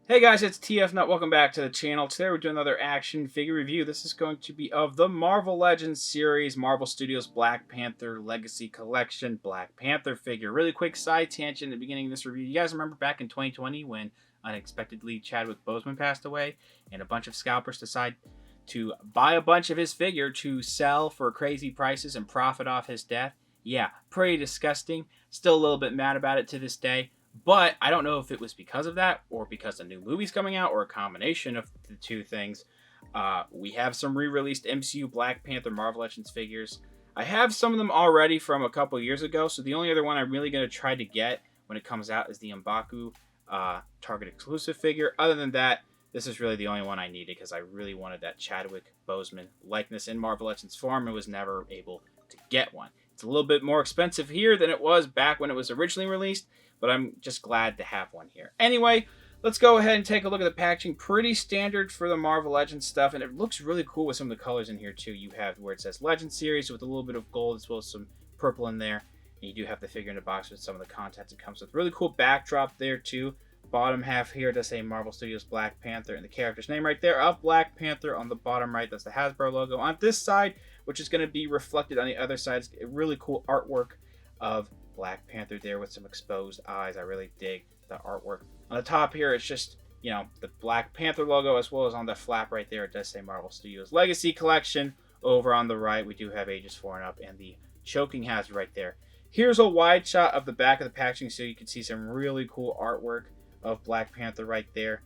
Hey guys, it's TF Nut. Welcome back to the channel. Today we're doing another action figure review. This is going to be of the Marvel Legends series, Marvel Studios Black Panther Legacy Collection Black Panther figure. Really quick side tangent at the beginning of this review. You guys remember back in 2020 when unexpectedly Chadwick Boseman passed away and a bunch of scalpers decided to buy a bunch of his figure to sell for crazy prices and profit off his death? Yeah, pretty disgusting. Still a little bit mad about it to this day. But I don't know if it was because of that or because a new movie's coming out or a combination of the two things. We have some re-released MCU Black Panther Marvel Legends figures. I have some of them already from a couple years ago, so the only other one I'm really going to try to get when it comes out is the M'Baku Target exclusive figure. Other than that, this is really the only one I needed because I really wanted that Chadwick Boseman likeness in Marvel Legends form and was never able to get one. It's a little bit more expensive here than it was back when it was originally released, but I'm just glad to have one here. Anyway, let's go ahead and take a look at the packaging. Pretty standard for the Marvel Legends stuff, and it looks really cool with some of the colors in here too. You have where it says Legends Series with a little bit of gold as well as some purple in there. And you do have the figure in the box with some of the contents it comes with. Really cool backdrop there too. Bottom half here does say Marvel Studios Black Panther and the character's name right there of Black Panther. On the bottom right, that's the Hasbro logo. On this side, which is going to be reflected on the other side, is a really cool artwork of Black Panther there with some exposed eyes. I really dig the artwork. On the top here, it's just, you know, the Black Panther logo, as well as on the flap right there, it does say Marvel Studios Legacy Collection. Over on the right, we do have ages 4 and up and the choking hazard right there. Here's a wide shot of the back of the packaging so you can see some really cool artwork of Black Panther right there.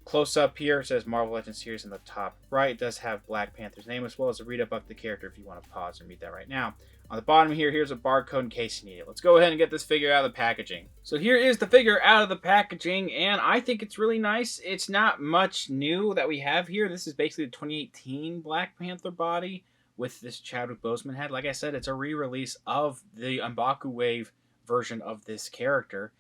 Close up here, it says Marvel Legends Series in the top right. It does have Black Panther's name as well as a read up of the character if you want to pause and read that right now. On the bottom here, here's a barcode in case you need it. Let's go ahead and get this figure out of the packaging. So here is the figure out of the packaging, and I think it's really nice. It's not much new that we have here. This is basically the 2018 Black Panther body with this Chadwick Boseman head. Like I said, it's a re-release of the M'Baku Wave version of this character.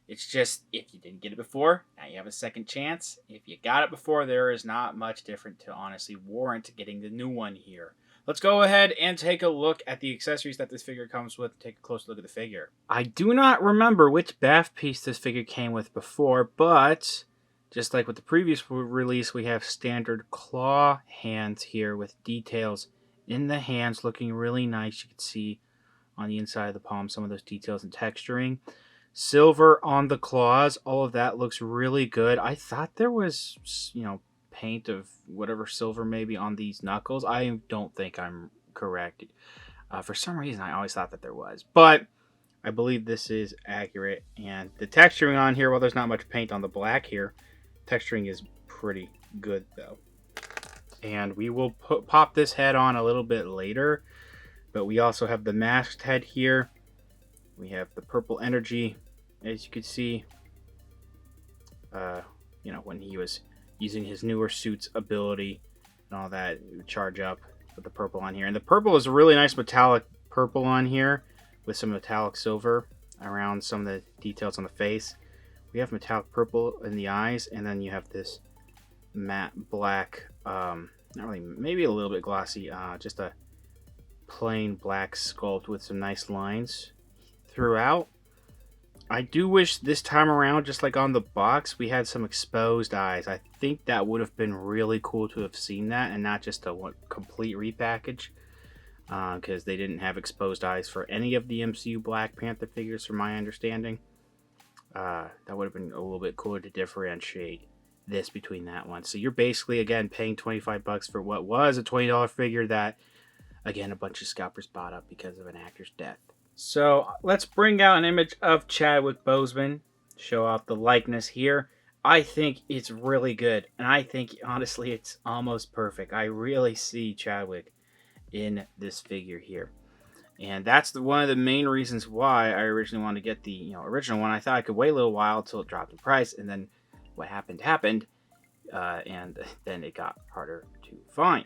It's just, if you didn't get it before, now you have a second chance. If you got it before, there is not much different to honestly warrant getting the new one here. Let's go ahead and take a look at the accessories that this figure comes with. Take a close look at the figure. I do not remember which BAF piece this figure came with before, but just like with the previous release, we have standard claw hands here with details in the hands looking really nice. You can see on the inside of the palm some of those details and texturing. Silver on the claws, all of that looks really good. I thought there was, paint of whatever silver maybe on these knuckles. I don't think I'm correct. For some reason, I always thought that there was, but I believe this is accurate. And the texturing on here, well, there's not much paint on the black here. Texturing is pretty good though. And we will pop this head on a little bit later, but we also have the masked head here. We have the purple energy, as you can see, when he was using his newer suit's ability and all that, it would charge up with the purple on here. And the purple is a really nice metallic purple on here with some metallic silver around some of the details on the face. We have metallic purple in the eyes, and then you have this matte black, not really, maybe a little bit glossy, just a plain black sculpt with some nice lines throughout. I do wish this time around, just like on the box, we had some exposed eyes. I think that would have been really cool to have seen that and not just a complete repackage, because they didn't have exposed eyes for any of the MCU Black Panther figures from my understanding. That would have been a little bit cooler to differentiate this between that one. So you're basically, again, paying $25 for what was a $20 figure that, again, a bunch of scalpers bought up because of an actor's death. So let's bring out an image of Chadwick Boseman, show off the likeness here. I think it's really good, and I think honestly it's almost perfect. I really see Chadwick in this figure here, and that's one of the main reasons why I originally wanted to get the original one. I thought I could wait a little while until it dropped in price, and then what happened, and then it got harder to find.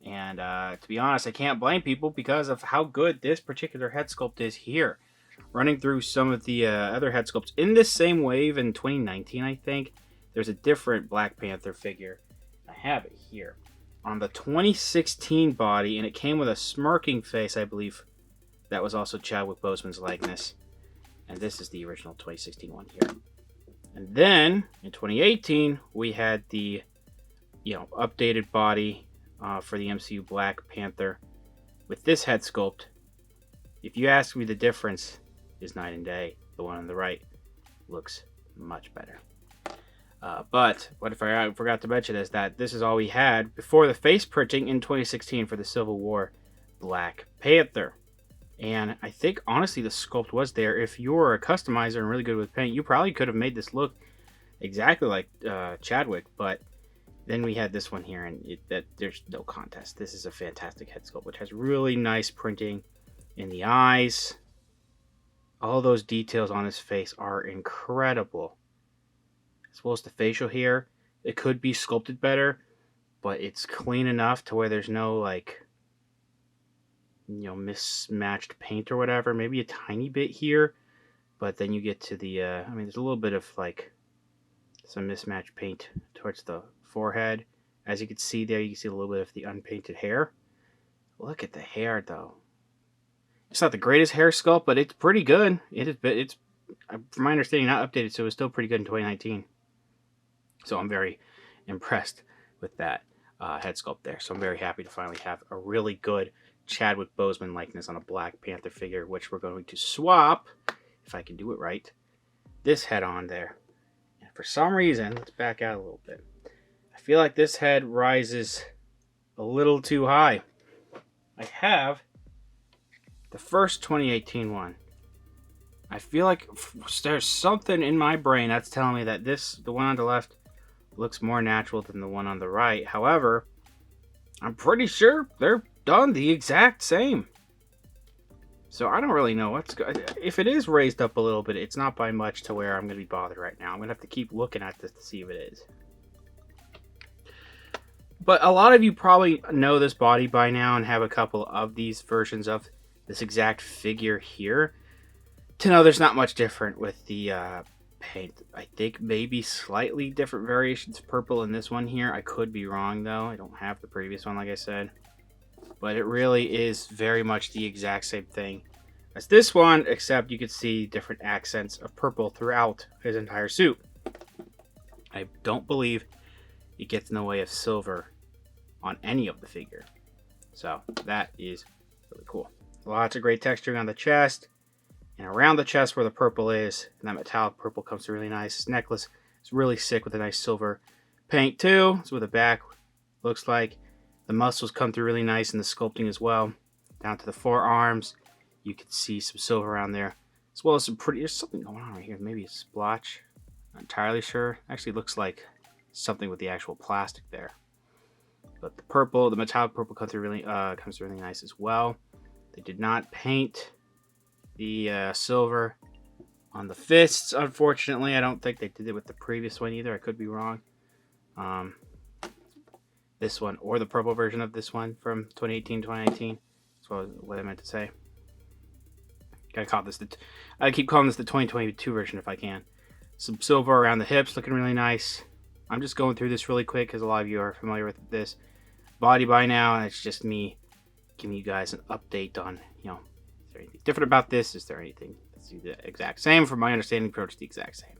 And to be honest, I can't blame people because of how good this particular head sculpt is here. Running through some of the other head sculpts in this same wave in 2019, I think, there's a different Black Panther figure. I have it here. On the 2016 body, and it came with a smirking face, I believe. That was also Chadwick Boseman's likeness. And this is the original 2016 one here. And then in 2018, we had the updated body for the MCU Black Panther with this head sculpt. If you ask me, the difference is night and day. The one on the right looks much better. But what if I forgot to mention is that this is all we had before the face printing in 2016 for the Civil War Black Panther. And I think, honestly, the sculpt was there. If you're a customizer and really good with paint, you probably could have made this look exactly like Chadwick. But then we had this one here, and there's no contest. This is a fantastic head sculpt, which has really nice printing in the eyes. All those details on his face are incredible. As well as the facial hair. It could be sculpted better, but it's clean enough to where there's no, like, mismatched paint or whatever. Maybe a tiny bit here, but then you get to the, there's a little bit of, like, some mismatched paint towards the forehead. As you can see there, you can see a little bit of the unpainted hair. Look at the hair, though. It's not the greatest hair sculpt, but it's pretty good. It's from my understanding, not updated, so it's still pretty good in 2019. So I'm very impressed with that head sculpt there. So I'm very happy to finally have a really good Chadwick Boseman likeness on a Black Panther figure, which we're going to swap, if I can do it right, this head on there. And for some reason, let's back out a little bit. I feel like this head rises a little too high. I have the first 2018 one. I feel like there's something in my brain that's telling me that the one on the left, looks more natural than the one on the right. However, I'm pretty sure they're done the exact same. So I don't really know what's good. If it is raised up a little bit, it's not by much to where I'm going to be bothered right now. I'm going to have to keep looking at this to see if it is. But a lot of you probably know this body by now and have a couple of these versions of this exact figure here to know there's not much different with the paint. I think maybe slightly different variations of purple in this one here. I could be wrong, though. I don't have the previous one, like I said. But it really is very much the exact same thing as this one, except you could see different accents of purple throughout his entire suit. I don't believe it gets in the way of silver on any of the figure. So that is really cool. Lots of great texturing on the chest and around the chest where the purple is. And that metallic purple comes through really nice. His necklace is really sick with a nice silver paint too. That's what the back looks like. The muscles come through really nice in the sculpting as well. Down to the forearms, you can see some silver around there. As well as some pretty, there's something going on right here. Maybe a splotch. Not entirely sure. Actually looks like something with the actual plastic there. But the purple, the metallic purple comes through really nice as well. They did not paint the silver on the fists, unfortunately. I don't think they did it with the previous one either. I could be wrong. This one, or the purple version of this one from 2018, 2019. That's what I meant to say. I keep calling this the 2022 version if I can. Some silver around the hips, looking really nice. I'm just going through this really quick because a lot of you are familiar with this body by now, and it's just me giving you guys an update on, is there anything different about this? Is there anything that's the exact same? From my understanding, approach the exact same.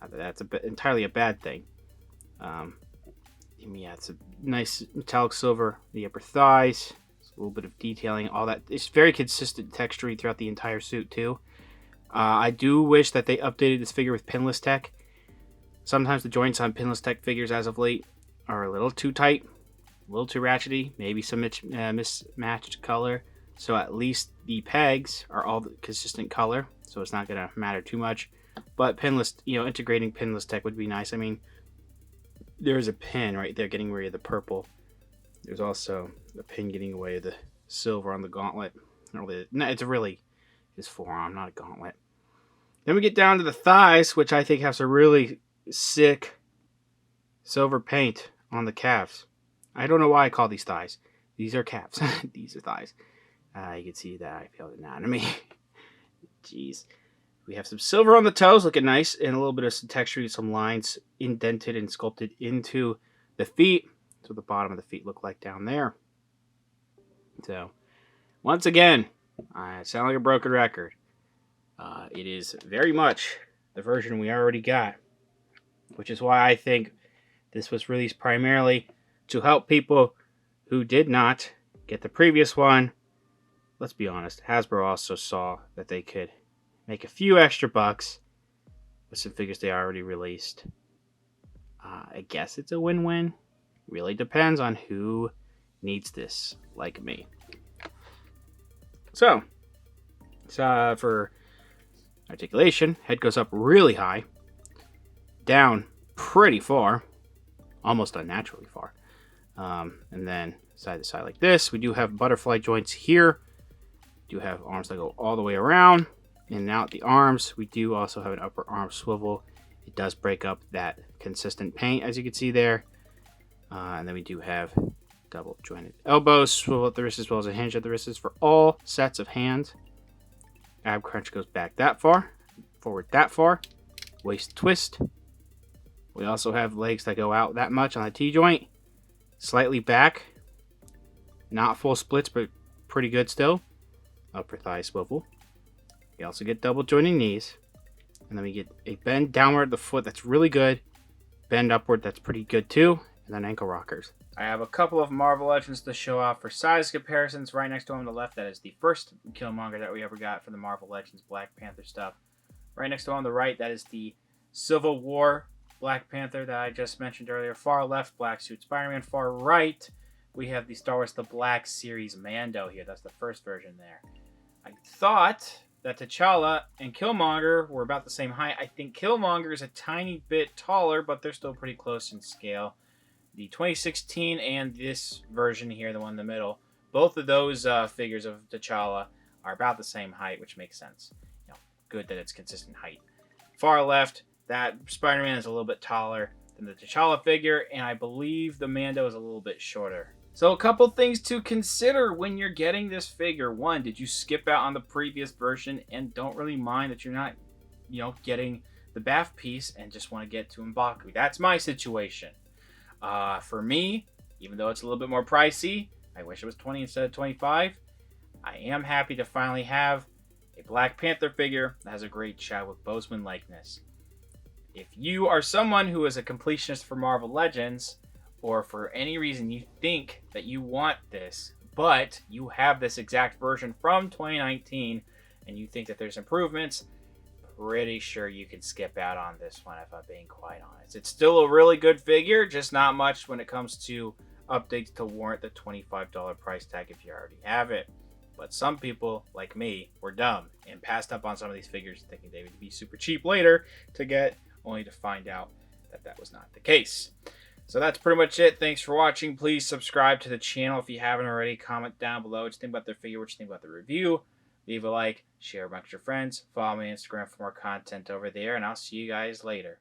Not that that's entirely a bad thing. It's a nice metallic silver, the upper thighs, a little bit of detailing, all that. It's very consistent texturing throughout the entire suit too. I do wish that they updated this figure with pinless tech. Sometimes the joints on pinless tech figures as of late are a little too tight, a little too ratchety, maybe some mismatched color. So at least the pegs are all the consistent color, so it's not going to matter too much. But pinless, integrating pinless tech would be nice. I mean, there's a pin right there getting rid of the purple. There's also a pin getting away with the silver on the gauntlet. It's really his forearm, not a gauntlet. Then we get down to the thighs, which I think have some really sick silver paint on the calves. I don't know why I call these thighs. These are calves. These are thighs. You can see that I failed anatomy. Jeez. We have some silver on the toes, looking nice, and a little bit of some texture, some lines indented and sculpted into the feet. That's what the bottom of the feet look like down there. So, once again, I sound like a broken record. It is very much the version we already got which is why I think this was released primarily to help people who did not get the previous one. Let's be honest, Hasbro also saw that they could make a few extra bucks with some figures they already released. I guess it's a win-win. Really depends on who needs this, like me. So, for articulation, head goes up really high, down pretty far, almost unnaturally far, and then side to side like this. We do have butterfly joints here. We do have arms that go all the way around and out the arms. We do also have an upper arm swivel. It does break up that consistent paint, as you can see there. And then we do have double jointed elbows, swivel at the wrist as well as a hinge at the wrists for all sets of hands. Ab crunch goes back that far, forward that far, waist twist. We also have legs that go out that much on the T-joint, slightly back, not full splits, but pretty good still. Upper thigh swivel. We also get double jointed knees, and then we get a bend downward at the foot that's really good, bend upward that's pretty good too, and then ankle rockers. I have a couple of Marvel Legends to show off for size comparisons. Right next to him on the left, that is the first Killmonger that we ever got for the Marvel Legends Black Panther stuff. Right next to him on the right, that is the Civil War Black Panther that I just mentioned earlier. Far left, Black Suit Spider-Man. Far right, we have the Star Wars The Black Series Mando here. That's the first version there. I thought that T'Challa and Killmonger were about the same height. I think Killmonger is a tiny bit taller, but they're still pretty close in scale. The 2016 and this version here, the one in the middle, both of those figures of T'Challa are about the same height, which makes sense. You know, good that it's consistent height. Far left, that Spider-Man is a little bit taller than the T'Challa figure, and I believe the Mando is a little bit shorter. So a couple things to consider when you're getting this figure. One, did you skip out on the previous version and don't really mind that you're not, getting the BAF piece and just want to get to M'Baku? That's my situation. For me, even though it's a little bit more pricey, I wish it was 20 instead of 25. I am happy to finally have a Black Panther figure that has a great Chadwick Boseman likeness. If you are someone who is a completionist for Marvel Legends, or for any reason you think that you want this, but you have this exact version from 2019, and you think that there's improvements, pretty sure you can skip out on this one, if I'm being quite honest. It's still a really good figure, just not much when it comes to updates to warrant the $25 price tag if you already have it. But some people, like me, were dumb and passed up on some of these figures thinking they would be super cheap later to get, only to find out that that was not the case. So that's pretty much it. Thanks for watching. Please subscribe to the channel if you haven't already. Comment down below what you think about the figure, what you think about the review. Leave a like, share amongst your friends. Follow me on Instagram for more content over there, and I'll see you guys later.